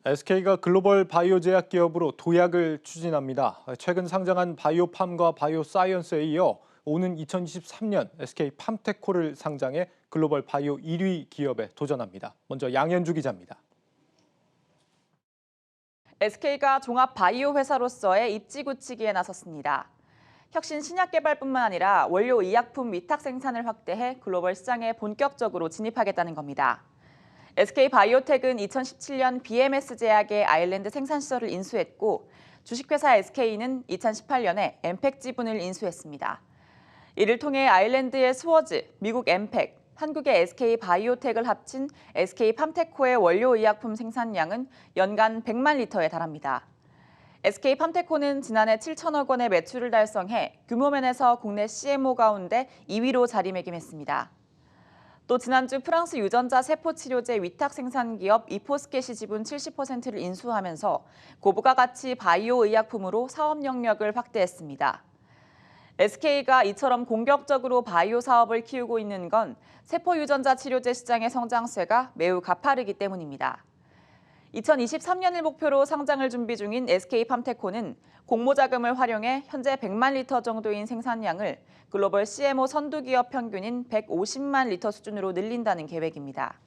SK가 글로벌 바이오 제약 기업으로 도약을 추진합니다. 최근 상장한 바이오팜과 바이오사이언스에 이어 오는 2023년 SK 팜테코를 상장해 글로벌 바이오 1위 기업에 도전합니다. 먼저 양현주 기자입니다. SK가 종합 바이오 회사로서의 입지 굳히기에 나섰습니다. 혁신 신약 개발뿐만 아니라 원료 의약품 위탁 생산을 확대해 글로벌 시장에 본격적으로 진입하겠다는 겁니다. SK바이오텍은 2017년 BMS 제약의 아일랜드 생산 시설을 인수했고 주식회사 SK는 2018년에 엠팩 지분을 인수했습니다. 이를 통해 아일랜드의 스워즈, 미국 엠팩, 한국의 SK바이오텍을 합친 SK팜테코의 원료의약품 생산량은 연간 100만 리터에 달합니다. SK팜테코는 지난해 7천억 원의 매출을 달성해 규모면에서 국내 CMO 가운데 2위로 자리매김했습니다. 또 지난주 프랑스 유전자 세포치료제 위탁 생산 기업 이포스켓이 지분 70%를 인수하면서 고부가 가치 바이오 의약품으로 사업 영역을 확대했습니다. SK가 이처럼 공격적으로 바이오 사업을 키우고 있는 건 세포 유전자 치료제 시장의 성장세가 매우 가파르기 때문입니다. 2023년을 목표로 상장을 준비 중인 SK팜테코는 공모자금을 활용해 현재 100만 리터 정도인 생산량을 글로벌 CMO 선두기업 평균인 150만 리터 수준으로 늘린다는 계획입니다.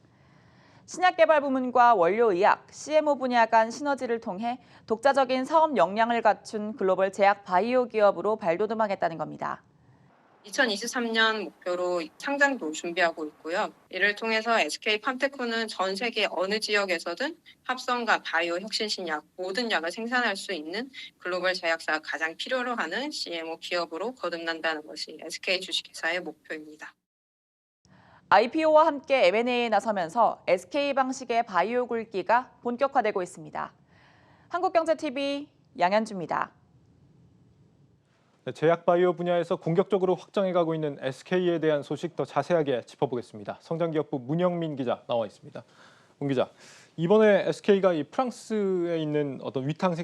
신약개발 부문과 원료의학, CMO 분야 간 시너지를 통해 독자적인 사업 역량을 갖춘 글로벌 제약 바이오 기업으로 발돋움하겠다는 겁니다. 2023년 목표로 상장도 준비하고 있고요. 이를 통해서 SK팜테코는 전 세계 어느 지역에서든 합성과 바이오 혁신 신약 모든 약을 생산할 수 있는 글로벌 제약사가 가장 필요로 하는 CMO 기업으로 거듭난다는 것이 SK 주식회사의 목표입니다. IPO와 함께 M&A에 나서면서 SK 방식의 바이오 굴기가 본격화되고 있습니다. 한국경제TV 양현주입니다. 제약 바이오 분야에서 공격적으로 확장해가고 있는 SK에 대한 소식 더 자세하게 짚어보겠습니다. 성장기업부 문영민 기자 나와 있습니다. 문 기자, 이번에 SK가 이 프랑스에 있는 어떤 위탁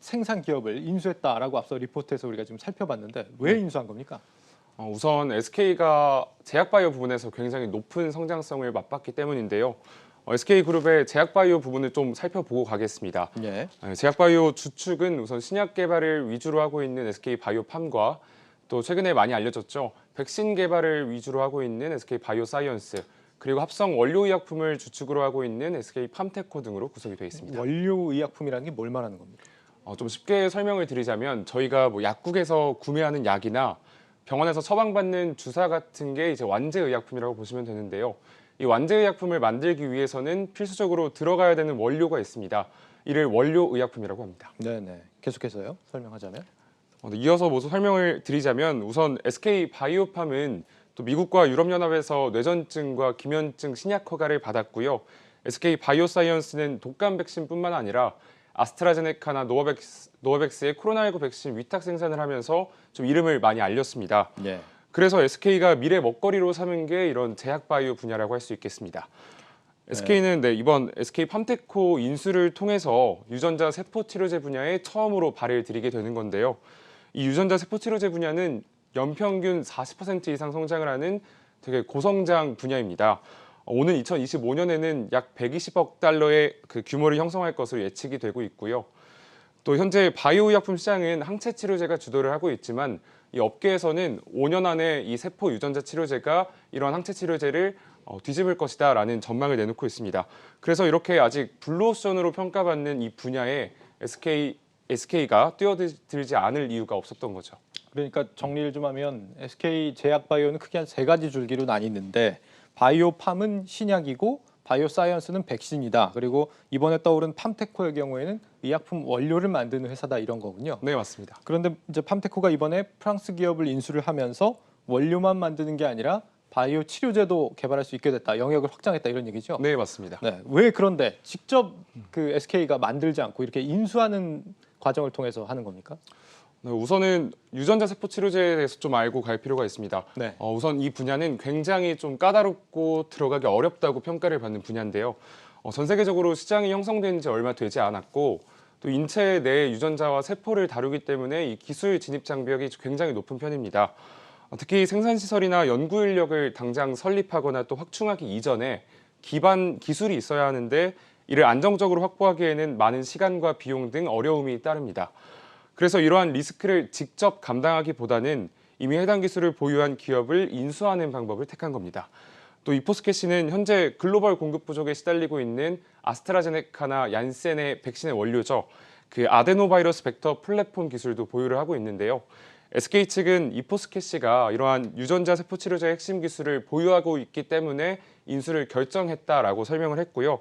생산 기업을 인수했다라고 앞서 리포트에서 우리가 지금 살펴봤는데 왜 인수한 겁니까? 우선 SK가 제약바이오 부분에서 굉장히 높은 성장성을 맛봤기 때문인데요. SK그룹의 제약바이오 부분을 좀 살펴보고 가겠습니다. 예. 제약바이오 주축은 우선 신약 개발을 위주로 하고 있는 SK바이오팜과 또 최근에 많이 알려졌죠. 백신 개발을 위주로 하고 있는 SK바이오사이언스, 그리고 합성 원료의약품을 주축으로 하고 있는 SK팜테코 등으로 구성이 되어 있습니다. 원료의약품이라는 게 뭘 말하는 겁니까? 좀 쉽게 설명을 드리자면 저희가 뭐 약국에서 구매하는 약이나 병원에서 처방받는 주사 같은 게 이제 완제의약품이라고 보시면 되는데요. 이 완제의약품을 만들기 위해서는 필수적으로 들어가야 되는 원료가 있습니다. 이를 원료의약품이라고 합니다. 네네. 계속해서요. 설명하자면. 이어서 모두 설명을 드리자면 우선 SK바이오팜은 또 미국과 유럽연합에서 뇌전증과 기면증 신약 허가를 받았고요. SK바이오사이언스는 독감 백신뿐만 아니라 아스트라제네카나 노바백스의 코로나19 백신 위탁 생산을 하면서 좀 이름을 많이 알렸습니다. 예. 그래서 SK가 미래 먹거리로 삼은 게 이런 제약바이오 분야라고 할 수 있겠습니다. SK는 이번 SK팜테코 인수를 통해서 유전자 세포치료제 분야에 처음으로 발을 들이게 되는 건데요. 이 유전자 세포치료제 분야는 연평균 40% 이상 성장을 하는 되게 고성장 분야입니다. 오는 2025년에는 약 120억 달러의 그 규모를 형성할 것으로 예측이 되고 있고요. 또 현재 바이오의약품 시장은 항체 치료제가 주도를 하고 있지만 이 업계에서는 5년 안에 이 세포 유전자 치료제가 이런 항체 치료제를 뒤집을 것이다라는 전망을 내놓고 있습니다. 그래서 이렇게 아직 블루오션으로 평가받는 이 분야에 SK가 뛰어들지 않을 이유가 없었던 거죠. 그러니까 정리를 좀 하면 SK 제약바이오는 크게 한 세 가지 줄기로 나뉘는데 바이오팜은 신약이고 바이오사이언스는 백신이다. 그리고 이번에 떠오른 팜테코의 경우에는 의약품 원료를 만드는 회사다 이런 거군요. 네, 맞습니다. 그런데 이제 팜테코가 이번에 프랑스 기업을 인수를 하면서 원료만 만드는 게 아니라 바이오 치료제도 개발할 수 있게 됐다. 영역을 확장했다 이런 얘기죠. 네, 맞습니다. 네. 왜 그런데 직접 그 SK가 만들지 않고 이렇게 인수하는 과정을 통해서 하는 겁니까? 네, 우선은 유전자 세포 치료제에 대해서 좀 알고 갈 필요가 있습니다. 네. 우선 이 분야는 굉장히 좀 까다롭고 들어가기 어렵다고 평가를 받는 분야인데요. 전 세계적으로 시장이 형성된 지 얼마 되지 않았고 또 인체 내 유전자와 세포를 다루기 때문에 이 기술 진입 장벽이 굉장히 높은 편입니다. 특히 생산시설이나 연구 인력을 당장 설립하거나 또 확충하기 이전에 기반 기술이 있어야 하는데 이를 안정적으로 확보하기에는 많은 시간과 비용 등 어려움이 따릅니다. 그래서 이러한 리스크를 직접 감당하기보다는 이미 해당 기술을 보유한 기업을 인수하는 방법을 택한 겁니다. 또 이포스켓시는 현재 글로벌 공급 부족에 시달리고 있는 아스트라제네카나 얀센의 백신의 원료죠. 그 아데노바이러스 벡터 플랫폼 기술도 보유를 하고 있는데요. SK 측은 이포스켓시가 이러한 유전자 세포 치료제의 핵심 기술을 보유하고 있기 때문에 인수를 결정했다라고 설명을 했고요.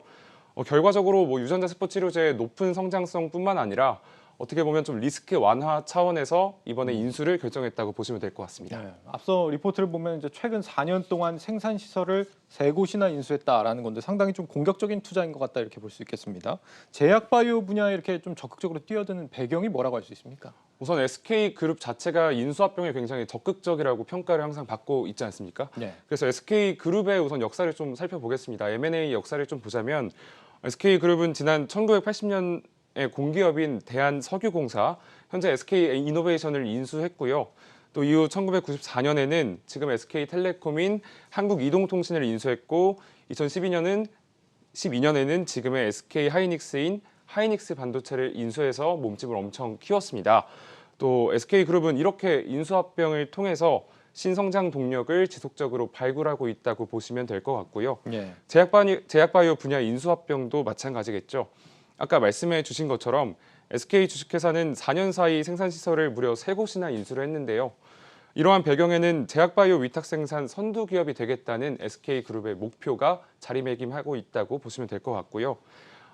결과적으로 유전자 세포 치료제의 높은 성장성뿐만 아니라 어떻게 보면 좀 리스크 완화 차원에서 이번에 인수를 결정했다고 보시면 될 것 같습니다. 네, 앞서 리포트를 보면 이제 최근 4년 동안 생산 시설을 3곳이나 인수했다라는 건데 상당히 좀 공격적인 투자인 것 같다 이렇게 볼 수 있겠습니다. 제약 바이오 분야에 이렇게 좀 적극적으로 뛰어드는 배경이 뭐라고 할 수 있습니까? 우선 SK 그룹 자체가 인수합병에 굉장히 적극적이라고 평가를 항상 받고 있지 않습니까? 네. 그래서 SK 그룹의 우선 역사를 좀 살펴보겠습니다. M&A 역사를 좀 보자면 SK 그룹은 지난 1980년에 공기업인 대한석유공사, 현재 SK 이노베이션을 인수했고요. 또 이후 1994년에는 지금 SK텔레콤인 한국이동통신을 인수했고 2012년에는 지금의 SK 하이닉스인 하이닉스 반도체를 인수해서 몸집을 엄청 키웠습니다. 또 SK그룹은 이렇게 인수합병을 통해서 신성장 동력을 지속적으로 발굴하고 있다고 보시면 될 것 같고요. 네. 제약바이오 분야 인수합병도 마찬가지겠죠. 아까 말씀해 주신 것처럼 SK 주식회사는 4년 사이 생산시설을 무려 3곳이나 인수를 했는데요. 이러한 배경에는 제약바이오 위탁 생산 선두 기업이 되겠다는 SK그룹의 목표가 자리매김하고 있다고 보시면 될 것 같고요.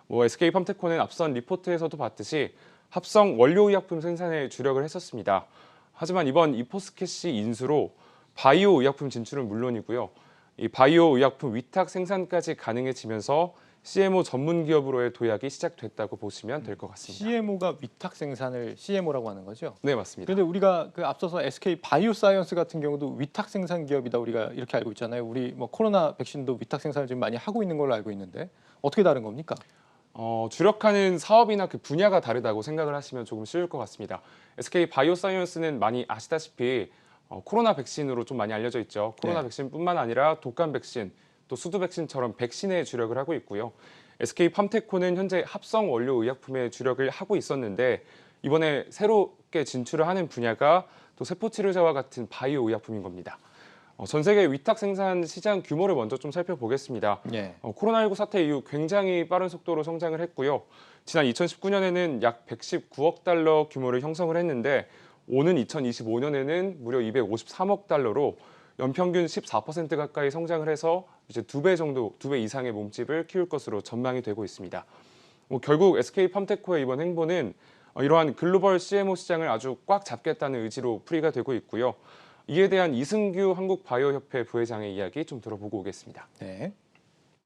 SK팜테코는 앞선 리포트에서도 봤듯이 합성 원료의약품 생산에 주력을 했었습니다. 하지만 이번 이포스켓시 인수로 바이오 의약품 진출은 물론이고요. 이 바이오 의약품 위탁 생산까지 가능해지면서 CMO 전문 기업으로의 도약이 시작됐다고 보시면 될 것 같습니다. CMO가 위탁 생산을 CMO라고 하는 거죠? 네, 맞습니다. 그런데 우리가 그 앞서서 SK 바이오사이언스 같은 경우도 위탁 생산 기업이다 우리가 이렇게 알고 있잖아요. 우리 코로나 백신도 위탁 생산을 지금 많이 하고 있는 걸로 알고 있는데 어떻게 다른 겁니까? 주력하는 사업이나 그 분야가 다르다고 생각을 하시면 조금 쉬울 것 같습니다. SK 바이오사이언스는 많이 아시다시피 코로나 백신으로 좀 많이 알려져 있죠. 코로나 네. 백신뿐만 아니라 독감 백신, 또 수두 백신처럼 백신에 주력을 하고 있고요. SK팜테코는 현재 합성 원료 의약품에 주력을 하고 있었는데 이번에 새롭게 진출을 하는 분야가 또 세포 치료제와 같은 바이오 의약품인 겁니다. 전 세계 위탁 생산 시장 규모를 먼저 좀 살펴보겠습니다. 네. 코로나19 사태 이후 굉장히 빠른 속도로 성장을 했고요. 지난 2019년에는 약 119억 달러 규모를 형성을 했는데 오는 2025년에는 무려 253억 달러로 연평균 14% 가까이 성장을 해서 이제 2배 이상의 몸집을 키울 것으로 전망이 되고 있습니다. 결국 SK팜테코의 이번 행보는 이러한 글로벌 CMO 시장을 아주 꽉 잡겠다는 의지로 풀이가 되고 있고요. 이에 대한 이승규 한국바이오협회 부회장의 이야기 좀 들어보고 오겠습니다. 네.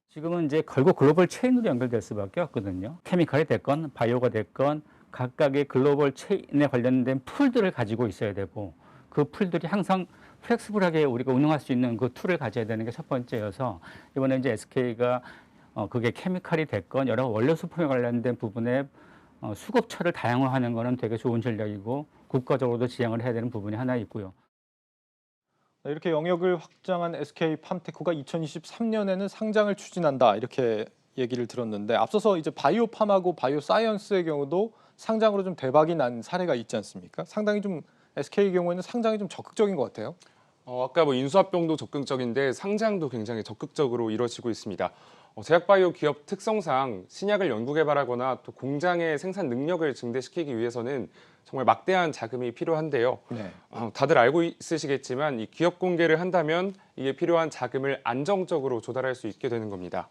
지금은 이제 결국 글로벌 체인으로 연결될 수밖에 없거든요. 케미칼이 됐건 바이오가 됐건 각각의 글로벌 체인에 관련된 풀들을 가지고 있어야 되고 그 풀들이 항상 플렉스블하게 우리가 운영할 수 있는 그 툴을 가져야 되는 게 첫 번째여서 이번에 이제 SK가 그게 케미칼이 됐건 여러 원료 수품에 관련된 부분에 수급처를 다양화하는 거는 되게 좋은 전략이고 국가적으로도 지향을 해야 되는 부분이 하나 있고요. 이렇게 영역을 확장한 SK팜테코가 2023년에는 상장을 추진한다 이렇게 얘기를 들었는데 앞서서 이제 바이오팜하고 바이오사이언스의 경우도 상장으로 좀 대박이 난 사례가 있지 않습니까? 상당히 좀 SK의 경우에는 상장이 좀 적극적인 것 같아요. 아까 인수합병도 적극적인데 상장도 굉장히 적극적으로 이루어지고 있습니다. 제약바이오 기업 특성상 신약을 연구개발하거나 또 공장의 생산 능력을 증대시키기 위해서는 정말 막대한 자금이 필요한데요. 네. 다들 알고 있으시겠지만 이 기업 공개를 한다면 이에 필요한 자금을 안정적으로 조달할 수 있게 되는 겁니다.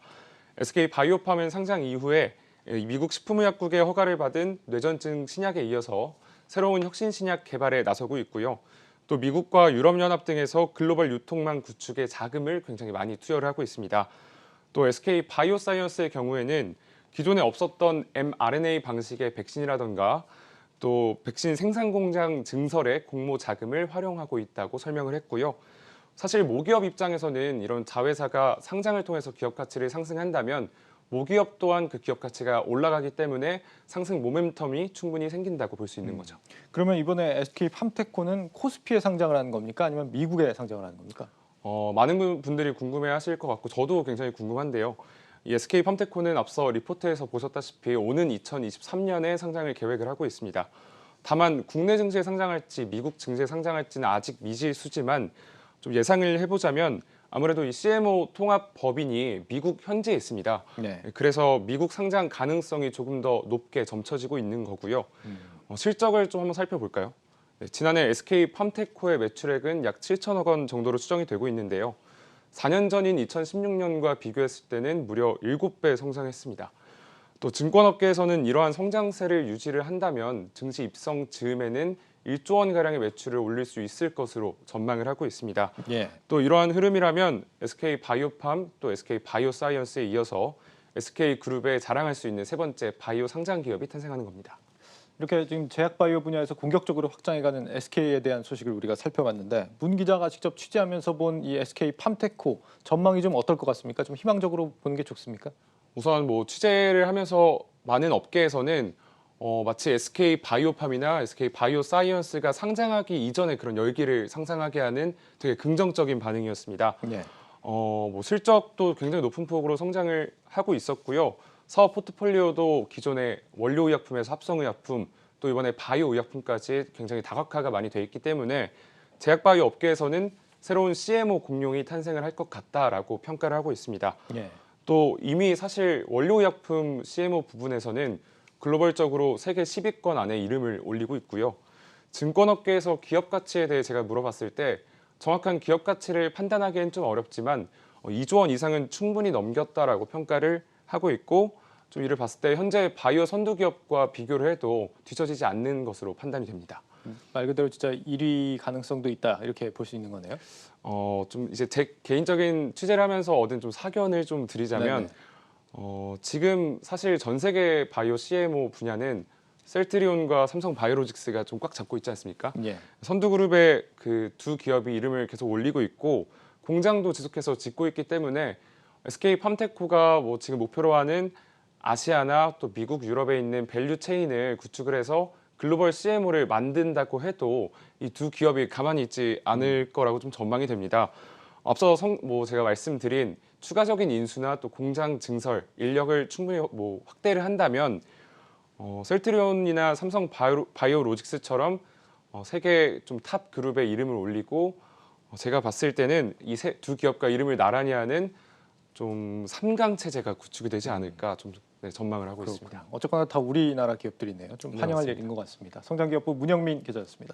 SK 바이오팜은 상장 이후에 미국 식품의약국의 허가를 받은 뇌전증 신약에 이어서 새로운 혁신 신약 개발에 나서고 있고요. 또 미국과 유럽연합 등에서 글로벌 유통망 구축에 자금을 굉장히 많이 투여를 하고 있습니다. 또 SK 바이오사이언스의 경우에는 기존에 없었던 mRNA 방식의 백신이라던가 또 백신 생산 공장 증설에 공모 자금을 활용하고 있다고 설명을 했고요. 사실 모기업 입장에서는 이런 자회사가 상장을 통해서 기업 가치를 상승한다면 모기업 또한 그 기업 가치가 올라가기 때문에 상승 모멘텀이 충분히 생긴다고 볼 수 있는 거죠. 그러면 이번에 SK팜테코는 코스피에 상장을 하는 겁니까? 아니면 미국에 상장을 하는 겁니까? 많은 분들이 궁금해하실 것 같고 저도 굉장히 궁금한데요. 이 SK팜테코는 앞서 리포트에서 보셨다시피 오는 2023년에 상장을 계획을 하고 있습니다. 다만 국내 증시에 상장할지 미국 증시에 상장할지는 아직 미지수지만 좀 예상을 해보자면 아무래도 이 CMO 통합 법인이 미국 현지에 있습니다. 네. 그래서 미국 상장 가능성이 조금 더 높게 점쳐지고 있는 거고요. 실적을 좀 한번 살펴볼까요? 네, 지난해 SK팜테코의 매출액은 약 7천억 원 정도로 추정이 되고 있는데요. 4년 전인 2016년과 비교했을 때는 무려 7배 성장했습니다. 또 증권업계에서는 이러한 성장세를 유지를 한다면 증시 입성 즈음에는 1조 원가량의 매출을 올릴 수 있을 것으로 전망을 하고 있습니다. 예. 또 이러한 흐름이라면 SK바이오팜 또 SK바이오사이언스에 이어서 SK그룹에 자랑할 수 있는 세 번째 바이오 상장 기업이 탄생하는 겁니다. 이렇게 지금 제약바이오 분야에서 공격적으로 확장해가는 SK에 대한 소식을 우리가 살펴봤는데 문 기자가 직접 취재하면서 본 이 SK팜테코 전망이 좀 어떨 것 같습니까? 좀 희망적으로 보는 게 좋습니까? 우선 취재를 하면서 많은 업계에서는 마치 SK바이오팜이나 SK바이오사이언스가 상장하기 이전에 그런 열기를 상상하게 하는 되게 긍정적인 반응이었습니다. 예. 실적도 굉장히 높은 폭으로 성장을 하고 있었고요. 사업 포트폴리오도 기존의 원료의약품에서 합성의약품, 또 이번에 바이오의약품까지 굉장히 다각화가 많이 돼 있기 때문에 제약바이오 업계에서는 새로운 CMO 공룡이 탄생을 할 것 같다라고 평가를 하고 있습니다. 예. 또 이미 사실 원료의약품 CMO 부분에서는 글로벌적으로 세계 10위권 안에 이름을 올리고 있고요. 증권업계에서 기업 가치에 대해 제가 물어봤을 때 정확한 기업 가치를 판단하기엔 좀 어렵지만 2조 원 이상은 충분히 넘겼다라고 평가를 하고 있고 좀 이를 봤을 때 현재 바이오 선두 기업과 비교를 해도 뒤처지지 않는 것으로 판단이 됩니다. 말 그대로 진짜 1위 가능성도 있다 이렇게 볼 수 있는 거네요. 좀 이제 제 개인적인 취재를 하면서 얻은 좀 사견을 좀 드리자면 지금 사실 전 세계 바이오 CMO 분야는 셀트리온과 삼성 바이오로직스가 좀 꽉 잡고 있지 않습니까? 예. 선두그룹의 그 두 기업이 이름을 계속 올리고 있고 공장도 지속해서 짓고 있기 때문에 SK팜테코가 지금 목표로 하는 아시아나 또 미국, 유럽에 있는 밸류 체인을 구축을 해서 글로벌 CMO를 만든다고 해도 이 두 기업이 가만히 있지 않을 거라고 좀 전망이 됩니다. 앞서 제가 말씀드린 추가적인 인수나 또 공장 증설, 인력을 충분히 확대를 한다면 셀트리온이나 삼성 바이오로직스처럼 세계 좀 탑 그룹의 이름을 올리고 제가 봤을 때는 이 두 기업과 이름을 나란히 하는 좀 3강 체제가 구축이 되지 않을까 좀 전망을 하고 있습니다. 어쨌거나 다 우리나라 기업들이네요. 좀 네, 환영할 맞습니다. 일인 것 같습니다. 성장기업부 문영민 기자였습니다.